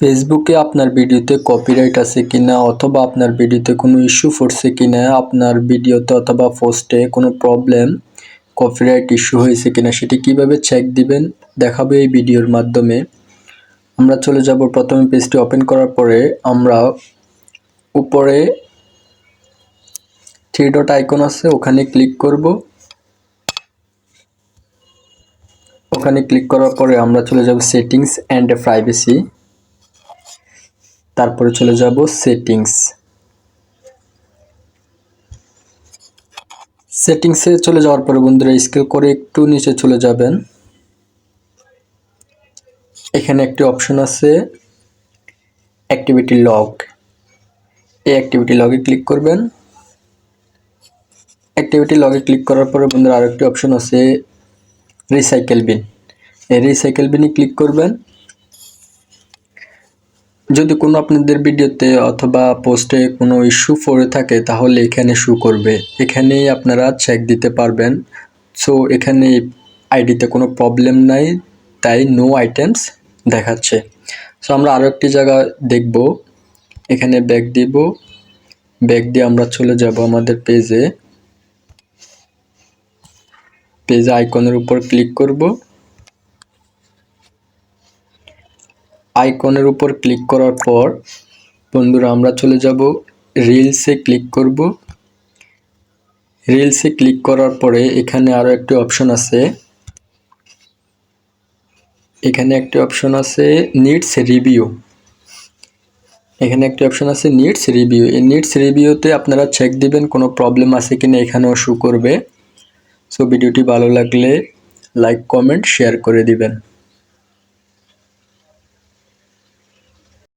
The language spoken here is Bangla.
ফেসবুকে আপনার ভিডিওতে কপিরাইট আছে কিনা অথবা আপনার ভিডিওতে কোনো ইস্যু পড়ছে কিনা, আপনার ভিডিওতে অথবা পোস্টে কোনো প্রবলেম কপিরাইট ইস্যু হয়েছে কিনা সেটি কিভাবে চেক দিবেন দেখাবো এই ভিডিওর মাধ্যমে। আমরা চলে যাব, প্রথমে পেজটি ওপেন করার পরে আমরা উপরে থ্রি ডট আইকন আছে ওখানে ক্লিক করব। ওখানে ক্লিক করার পরে আমরা চলে যাব সেটিংস অ্যান্ড প্রাইভেসি, তারপরে চলে যাব সেটিংসে চলে যাওয়ার পরে বন্ধুরা স্ক্রল করে একটু নিচে চলে যাবেন। এখানে একটি অপশন আছে অ্যাক্টিভিটি লগ, এই অ্যাক্টিভিটি লগে ক্লিক করবেন। অ্যাক্টিভিটি লগে ক্লিক করার পরে বন্ধুরা আরেকটি অপশন আছে রিসাইকেল বিন, এই রিসাইকেল বিনে ক্লিক করবেন। যদি কোনো আপনাদের ভিডিওতে অথবা পোস্টে কোনো ইস্যু পড়ে থাকে তাহলে এখানে শো করবে, এখানেই আপনারা চেক দিতে পারবেন। সো এখানে আইডিতে কোনো প্রবলেম নাই, তাই নো আইটেমস দেখাচ্ছে। সো আমরা আরও একটি জায়গা দেখব, এখানে ব্যাক দিব, ব্যাক দিয়ে আমরা চলে যাব আমাদের পেজে আইকনের উপর ক্লিক করব। আইকনের উপর ক্লিক করার পর বন্ধুরা আমরা চলে যাব রিলসে ক্লিক করব। রিলসে ক্লিক করার পরে এখানে আরও একটি অপশন আছে, এখানে একটি অপশন আছে নিডস রিভিউ, এখানে একটি অপশন আছে নিডস রিভিউ। এই নিডস রিভিউতে আপনারা চেক দিবেন কোনো প্রবলেম আছে কিনা, এখানেও শো করবে। সো ভিডিওটি ভালো লাগলে লাইক কমেন্ট শেয়ার করে দিবেন।